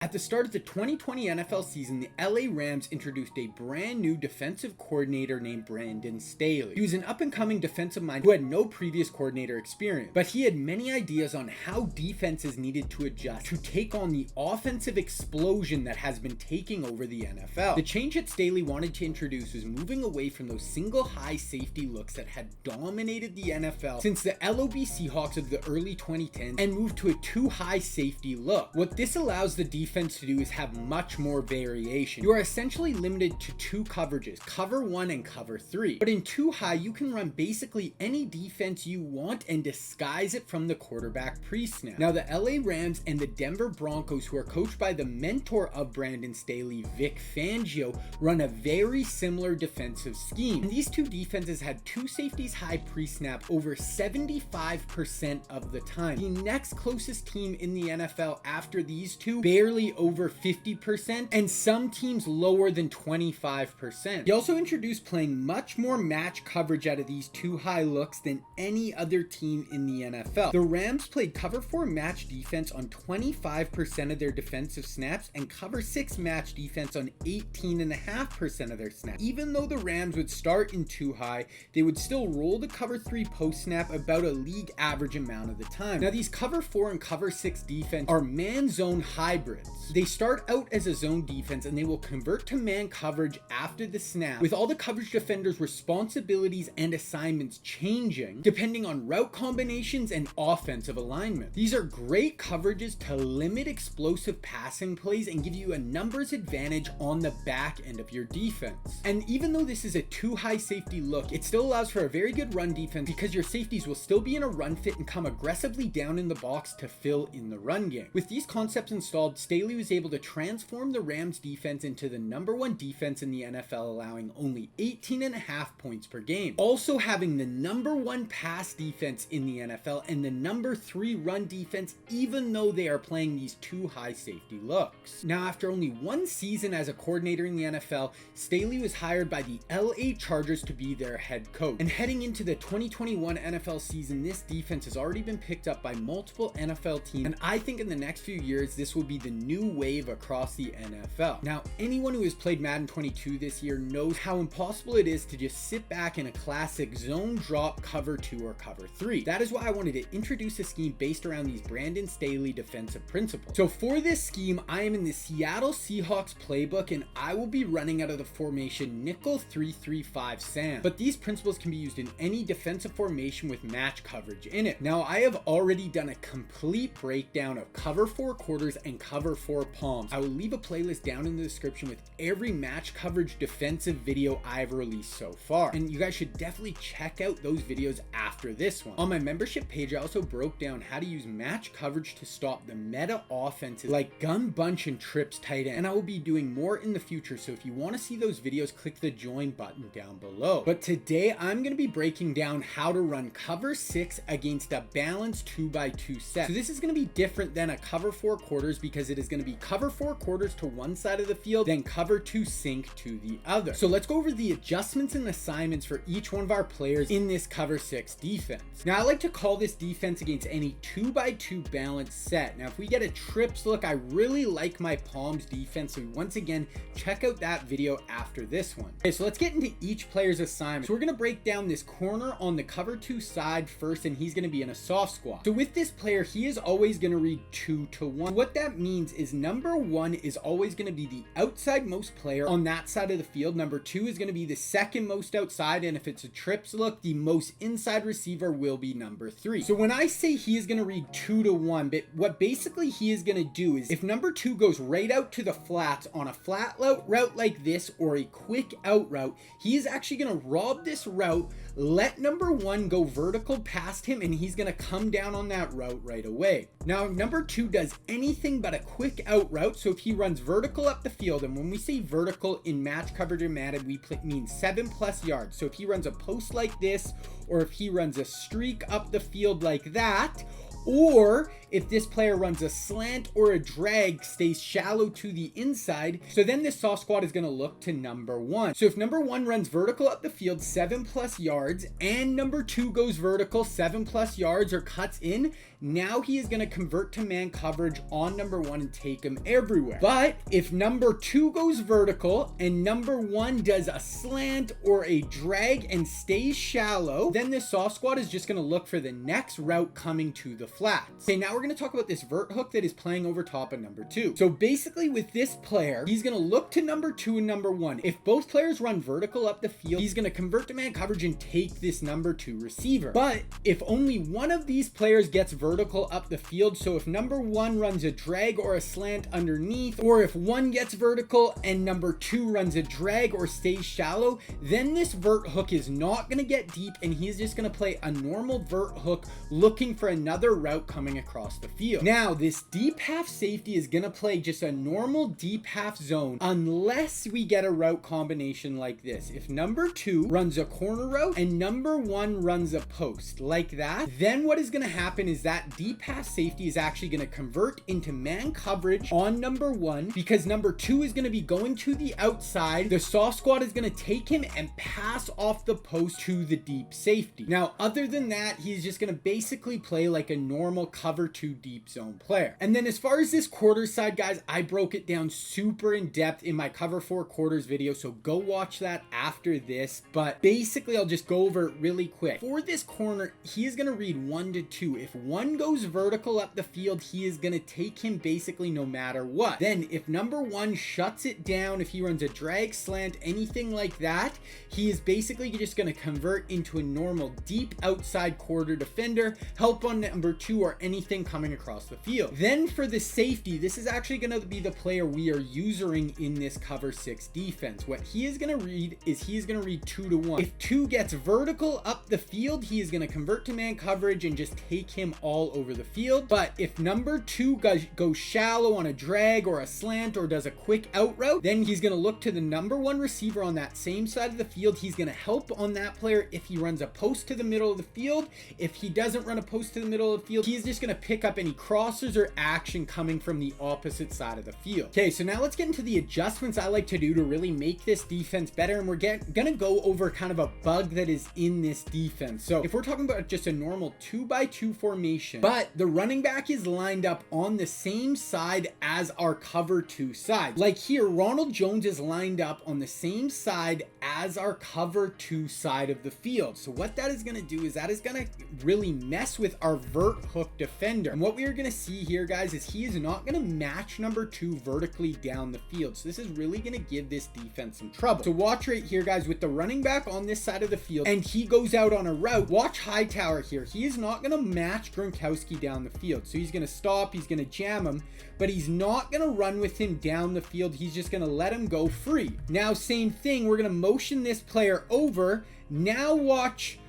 At the start of the 2020 NFL season, the LA Rams introduced a brand new defensive coordinator named Brandon Stayley. He was an up-and-coming defensive mind who had no previous coordinator experience, but he had many ideas on how defenses needed to adjust to take on the offensive explosion that has been taking over the NFL. The change that Stayley wanted to introduce was moving away from those single high safety looks that had dominated the NFL since the LOB Seahawks of the early 2010s and move to a two high safety look. What this allows the defense to do is have much more variation. You are essentially limited to two coverages, cover 1 and cover 3. But in two high, you can run basically any defense you want and disguise it from the quarterback pre-snap. Now the LA Rams and the Denver Broncos, who are coached by the mentor of Brandon Stayley, Vic Fangio, run a very similar defensive scheme. And these two defenses had two safeties high pre-snap over 75% of the time. The next closest team in the NFL after these two barely over 50%, and some teams lower than 25%. He also introduced playing much more match coverage out of these two high looks than any other team in the NFL. The Rams played cover 4 match defense on 25% of their defensive snaps and cover 6 match defense on 18.5% of their snaps. Even though the Rams would start in two high, they would still roll the cover 3 post snap about a league average amount of the time. Now these cover 4 and cover 6 defense are man zone hybrids. They start out as a zone defense and they will convert to man coverage after the snap, with all the coverage defenders' responsibilities and assignments changing depending on route combinations and offensive alignment. These are great coverages to limit explosive passing plays and give you a numbers advantage on the back end of your defense. And even though this is a two high safety look, it still allows for a very good run defense because your safeties will still be in a run fit and come aggressively down in the box to fill in the run game. With these concepts installed, Stayley was able to transform the Rams defense into the #1 defense in the NFL, allowing only 18.5 points per game. Also having the #1 pass defense in the NFL and the #3 run defense, even though they are playing these two high safety looks. Now, after only one season as a coordinator in the NFL, Stayley was hired by the LA Chargers to be their head coach. And heading into the 2021 NFL season, this defense has already been picked up by multiple NFL teams, and I think in the next few years, this will be the new wave across the NFL. Now, anyone who has played Madden 22 this year knows how impossible it is to just sit back in a classic zone drop cover 2 or cover 3. That is why I wanted to introduce a scheme based around these Brandon Stayley defensive principles. So for this scheme, I am in the Seattle Seahawks Playbook and I will be running out of the formation nickel 3-3-5 Sam. But these principles can be used in any defensive formation with match coverage in it. Now, I have already done a complete breakdown of cover 4 quarters and cover 4 palms. I will leave a playlist down in the description with every match coverage defensive video I've released so far. And you guys should definitely check out those videos after this one. On my membership page, I also broke down how to use match coverage to stop the meta offenses like gun bunch and trips tight end. And I will be doing more in the future. So if you want to see those videos, click the join button down below. But today I'm going to be breaking down how to run cover 6 against a balanced 2x2 set. So this is going to be different than a cover 4 quarters because it is going to be cover 4 quarters to one side of the field, then cover 2 sync to the other. So let's go over the adjustments and assignments for each one of our players in this cover 6 defense. Now, I like to call this defense against any 2x2 balanced set. Now, if we get a trips look, I really like my palms defense. So once again, check out that video after this one. Okay, so let's get into each player's assignment. So we're going to break down this corner on the cover 2 side first, and he's going to be in a soft squat. So with this player, he is always going to read 2-1. What that means is #1 is always going to be the outside most player on that side of the field. #2 is going to be the second most outside, and if it's a trips look, the most inside receiver will be #3. So when I say he is going to read 2-1, but what basically he is going to do is if #2 goes right out to the flats on a flat route like this or a quick out route, he is actually going to rob this route, let #1 go vertical past him, and he's going to come down on that route right away. Now, #2 does anything but a quick out route. So if he runs vertical up the field, and when we say vertical in match coverage or Madden, we mean 7+ yards. So if he runs a post like this, or if he runs a streak up the field like that, or if this player runs a slant or a drag, stays shallow to the inside, so then this soft squat is going to look to #1. So if #1 runs vertical up the field 7+ yards and #2 goes vertical 7+ yards or cuts in, now he is going to convert to man coverage on number 1 and take him everywhere. But if number 2 goes vertical and number 1 does a slant or a drag and stays shallow, then this soft squad is just going to look for the next route coming to the flats. Okay, now we're going to talk about this vert hook that is playing over top of number 2. So basically with this player, he's going to look to number 2 and number 1. If both players run vertical up the field, he's going to convert to man coverage and take this number 2 receiver. But if only one of these players gets vertical up the field, so if number 1 runs a drag or a slant underneath, or if 1 gets vertical and number 2 runs a drag or stays shallow, then this vert hook is not going to get deep and he's just going to play a normal vert hook looking for another route coming across the field. Now, this deep half safety is going to play just a normal deep half zone unless we get a route combination like this. If number 2 runs a corner route and number 1 runs a post like that, then what is going to happen is that deep half safety is actually going to convert into man coverage on number 1 because number 2 is going to be going to the outside. The soft squad is going to take him and pass off the post to the deep safety. Now, other than that, he's just going to basically play like a normal cover 2 deep zone player. And then as far as this quarter side, guys, I broke it down super in depth in my cover 4 quarters video, so go watch that after this. But basically, I'll just go over it really quick. For this corner, he is going to read 1 to 2. If 1 goes vertical up the field, he is going to take him basically no matter what. Then if number 1 shuts it down, if he runs a drag, slant, anything like that, he is basically just going to convert into a normal deep outside quarter defender, help on number 2 or anything coming across the field. Then for the safety, this is actually going to be the player we are using in this cover 6 defense. What he is going to read is he is going to read 2 to 1. If 2 gets vertical up the field, he is going to convert to man coverage and just take him all over the field. But if number 2 goes shallow on a drag or a slant or does a quick out route, then he's going to look to the number 1 receiver on that same side of the field. He's going to help on that player if he runs a post to the middle of the field. If he doesn't run a post to the middle of the field, he's just going to pick up any crossers or action coming from the opposite side of the field. Okay, so now let's get into the adjustments I like to do to really make this defense better, and we're gonna go over kind of a bug that is in this defense. So if we're talking about just a normal 2x2 formation, but the running back is lined up on the same side as our cover 2 side. Like here, Ronald Jones is lined up on the same side as our cover 2 side of the field. So what that is gonna do is that is gonna really mess with our vert hook defender. And what we are gonna see here, guys, is he is not gonna match number 2 vertically down the field. So this is really gonna give this defense some trouble. So watch right here, guys, with the running back on this side of the field and he goes out on a route. Watch Hightower here. He is not gonna match Gronkowski down the field. So he's gonna stop, he's gonna jam him, but he's not gonna run with him down the field. He's just gonna let him go free. Now, same thing, we're gonna motion this player over. Now watch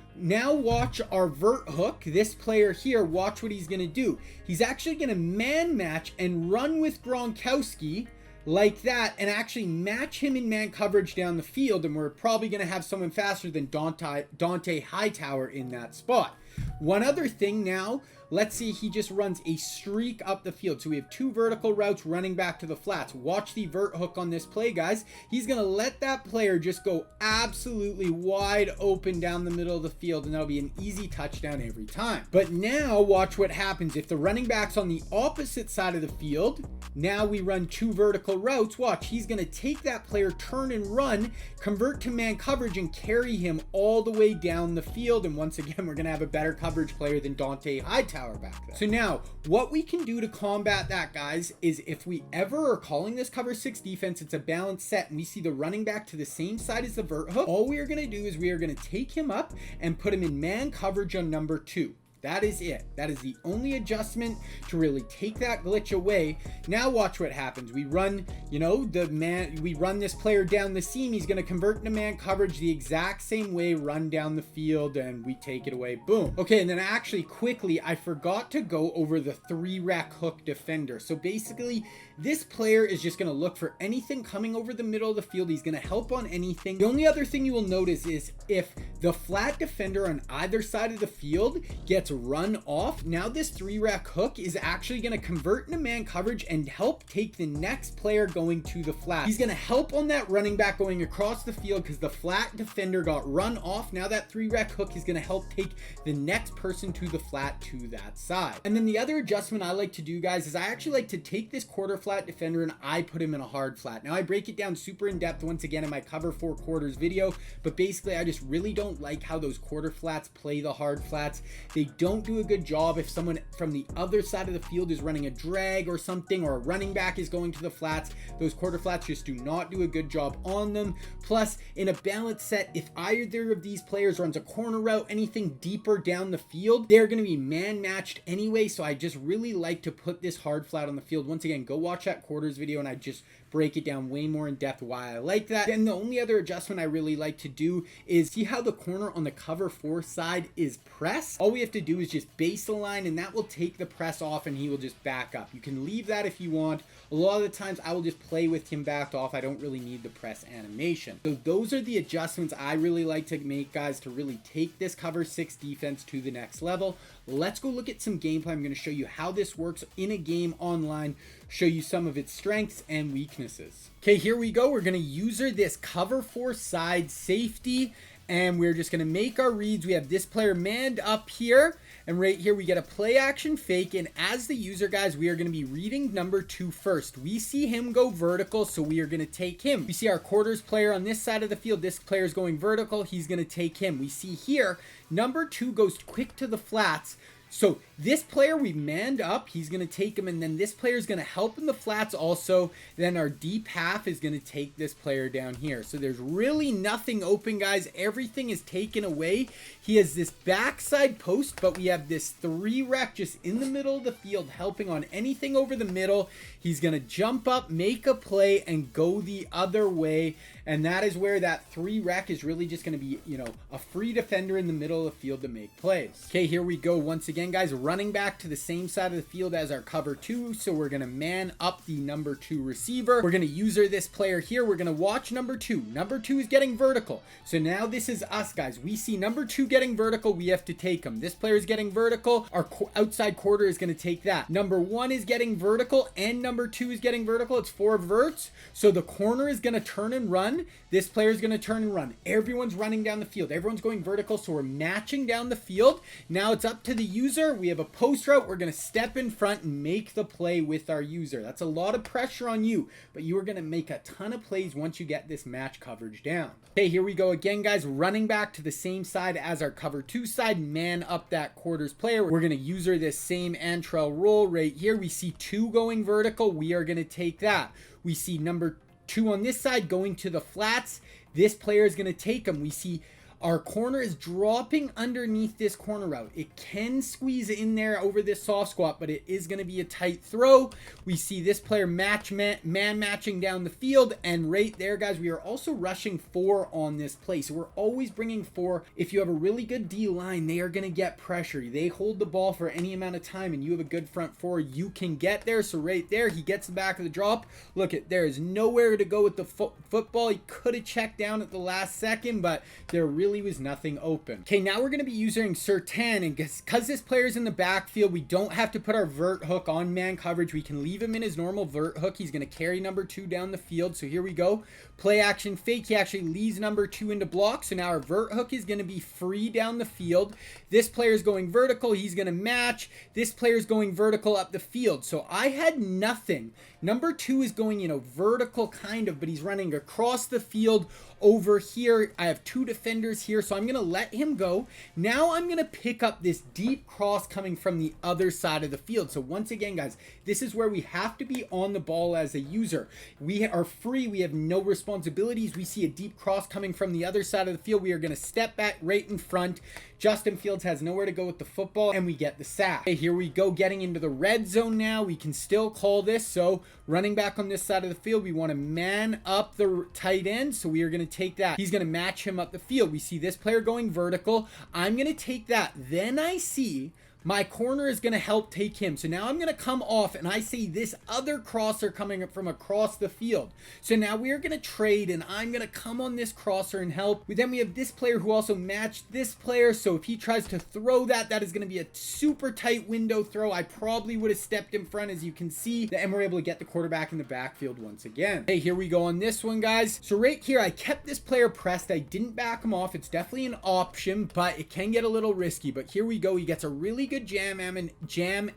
our vert hook, this player here, watch what he's going to do. He's actually going to man match and run with Gronkowski like that and actually match him in man coverage down the field, and we're probably going to have someone faster than Dante Hightower in that spot. One other thing now, let's see, he just runs a streak up the field. So we have 2 vertical routes running back to the flats. Watch the vert hook on this play, guys. He's going to let that player just go absolutely wide open down the middle of the field, and that'll be an easy touchdown every time. But now watch what happens. If the running back's on the opposite side of the field, now we run 2 vertical routes. Watch, he's going to take that player, turn and run, convert to man coverage, and carry him all the way down the field. And once again, we're going to have a better coverage player than Dante Hightower back there. So now what we can do to combat that, guys, is if we ever are calling this cover 6 defense, it's a balanced set, and we see the running back to the same side as the vert hook, all we are going to do is we are going to take him up and put him in man coverage on number 2. That is it. That is the only adjustment to really take that glitch away. Now watch what happens. We run, we run this player down the seam. He's going to convert into man coverage the exact same way, run down the field, and we take it away. Boom. Okay, and then actually quickly, I forgot to go over the 3-rack hook defender. So basically, this player is just going to look for anything coming over the middle of the field. He's going to help on anything. The only other thing you will notice is if the flat defender on either side of the field gets run off, now this 3-rack hook is actually going to convert into man coverage and help take the next player going going to the flat. He's going to help on that running back going across the field because the flat defender got run off. Now that 3-rec hook is going to help take the next person to the flat to that side. And then the other adjustment I like to do, guys, is I actually like to take this quarter flat defender and I put him in a hard flat. Now I break it down super in depth once again in my cover 4 quarters video, but basically I just really don't like how those quarter flats play the hard flats. They don't do a good job if someone from the other side of the field is running a drag or something, or a running back is going to the flats. Those quarter flats just do not do a good job on them. Plus, in a balanced set, if either of these players runs a corner route, anything deeper down the field, they're going to be man matched anyway. So I just really like to put this hard flat on the field. Once again, go watch that quarters video and I just break it down way more in depth why I like that. Then the only other adjustment I really like to do is see how the corner on the cover 4 side is press. All we have to do is just base the line and that will take the press off and he will just back up. You can leave that if you want. A lot of the times I will just play with him backed off. I don't really need the press animation. So those are the adjustments I really like to make, guys, to really take this cover 6 defense to the next level. Let's go look at some gameplay. I'm going to show you how this works in a game online, show you some of its strengths and weaknesses. Okay, here we go. We're going to user this cover 4 side safety, and we're just going to make our reads. We have this player manned up here, and right here we get a play action fake, and as the user, guys, we are going to be reading number 2 first. We see him go vertical, so we are going to take him. We see our quarters player on this side of the field. This player is going vertical. He's going to take him. We see here number 2 goes quick to the flats. So this player we manned up, he's going to take him, and then this player is going to help in the flats also. Then our deep half is going to take this player down here. So there's really nothing open, guys. Everything is taken away. He has this backside post, but we have this 3-rec just in the middle of the field helping on anything over the middle. He's going to jump up, make a play, and go the other way. And that is where that 3-rec is really just going to be, you know, a free defender in the middle of the field to make plays. Okay, here we go once again, guys, running back to the same side of the field as our cover 2. So we're going to man up the number 2 receiver. We're going to user this player here. We're going to watch number 2. Number 2 is getting vertical. So now this is us, guys. We see number 2 getting vertical. We have to take him. This player is getting vertical. Our outside quarter is going to take that. Number 1 is getting vertical and number 2 is getting vertical. It's 4 verts. So the corner is going to turn and run. This player is going to turn and run. Everyone's running down the field. Everyone's going vertical, so we're matching down the field. Now it's up to the user. We have a post route. We're going to step in front and make the play with our user. That's a lot of pressure on you, but you are going to make a ton of plays once you get this match coverage down. Okay, here we go again, guys. Running back to the same side as our cover 2 side. Man up that quarters player. We're going to user this same Antrell roll right here. We see 2 going vertical. We are going to take that. We see number 2 on this side going to the flats. This player is going to take him. We see our corner is dropping underneath this corner route. It can squeeze in there over this soft squat, but it is going to be a tight throw. We see this player man matching down the field, and right there, guys, we are also rushing 4 on this play. So we're always bringing 4. If you have a really good D line, they are going to get pressure. They hold the ball for any amount of time, and you have a good front 4, you can get there. So right there, he gets the back of the drop. Look, there is nowhere to go with the football. He could have checked down at the last second, but there really was nothing open. Okay, now we're going to be using Sertan, and because this player is in the backfield, we don't have to put our vert hook on man coverage. We can leave him in his normal vert hook. He's going to carry number 2 down the field. So here we go. Play action fake. He actually leads number 2 into block. So now our vert hook is going to be free down the field. This player is going vertical. He's going to match. This player is going vertical up the field. So I had nothing. Number 2 is going, you know, vertical kind of, but he's running across the field over here. I have 2 defenders here, so I'm going to let him go. Now I'm going to pick up this deep cross coming from the other side of the field. So once again, guys, this is where we have to be on the ball as a user. We are free. We have no responsibilities. We see a deep cross coming from the other side of the field. We are going to step back right in front. Justin Fields has nowhere to go with the football, and we get the sack. Okay, here we go, getting into the red zone now. We can still call this. So running back on this side of the field, we want to man up the tight end. So we are going to take that. He's going to match him up the field. We see this player going vertical. I'm going to take that. Then I see My corner is going to help take him. So now I'm going to come off and I see this other crosser coming up from across the field. So now we are going to trade and I'm going to come on this crosser and help. Then we have this player who also matched this player. So if he tries to throw that, that is going to be a super tight window throw. I probably would have stepped in front, as you can see, and we're able to get the quarterback in the backfield once again. Hey, here we go on this one, guys. So right here, I kept this player pressed. I didn't back him off. It's definitely an option, but it can get a little risky. But here we go. He gets a really good jam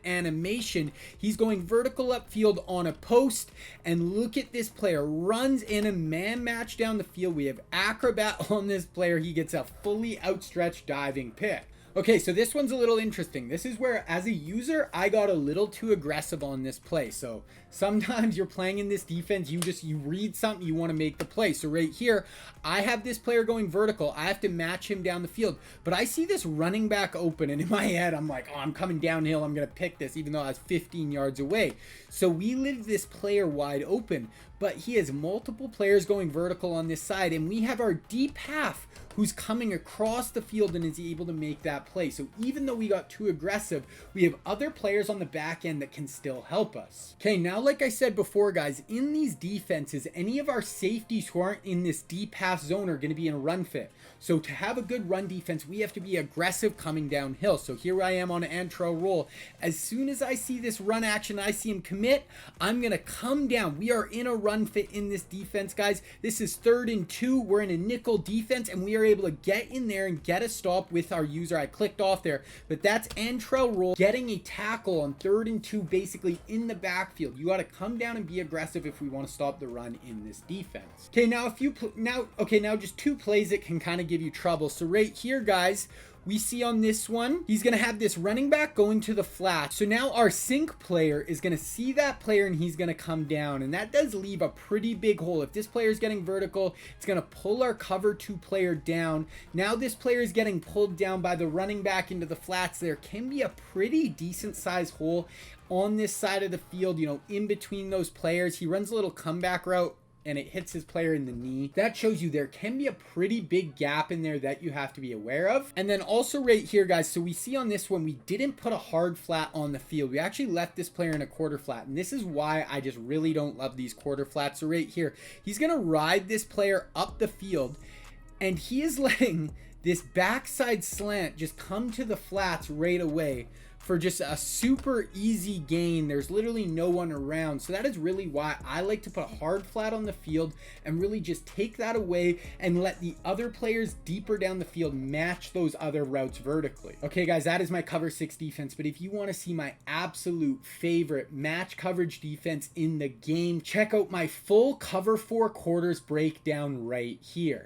animation. He's going vertical upfield on a post, and look at this player, runs in a man match down the field. We have acrobat on this player. He gets a fully outstretched diving pick. Okay, so this one's a little interesting. This is where, as a user, I got a little too aggressive on this play. So sometimes you're playing in this defense, you read something, you want to make the play. So right here, I have this player going vertical. I have to match him down the field. But I see this running back open, and in my head, I'm like, oh, I'm coming downhill. I'm going to pick this, even though I was 15 yards away. So we leave this player wide open, but he has multiple players going vertical on this side, and we have our deep half who's coming across the field and is able to make that play. So even though we got too aggressive, we have other players on the back end that can still help us. Okay, now like I said before, guys, in these defenses, any of our safeties who aren't in this deep half zone are going to be in a run fit. So to have a good run defense, we have to be aggressive coming downhill. So here I am on an Antrell roll. As soon as I see this run action, I see him commit, I'm going to come down. We are in a run fit in this defense, guys. This is 3rd and 2. We're in a nickel defense, and we are able to get in there and get a stop with our user. I clicked off there, but that's Antrell roll getting a tackle on 3rd and 2, basically in the backfield. You got to come down and be aggressive if we want to stop the run in this defense. Okay, now just 2 plays that can kind of give you trouble. So right here, guys, we see on this one, he's going to have this running back going to the flat. So now our sync player is going to see that player and he's going to come down. And that does leave a pretty big hole. If this player is getting vertical, it's going to pull our cover 2 player down. Now this player is getting pulled down by the running back into the flats. There can be a pretty decent sized hole on this side of the field, you know, in between those players. He runs a little comeback route and it hits his player in the knee. That shows you there can be a pretty big gap in there that you have to be aware of. And then also right here, guys, so we see on this one, we didn't put a hard flat on the field. We actually left this player in a quarter flat. And this is why I just really don't love these quarter flats. So right here, he's gonna ride this player up the field, and he is letting this backside slant just come to the flats right away for just a super easy gain. There's literally no one around. So that is really why I like to put a hard flat on the field and really just take that away and let the other players deeper down the field match those other routes vertically. Okay, guys, that is my cover 6 defense. But if you want to see my absolute favorite match coverage defense in the game, check out my full cover 4 quarters breakdown right here.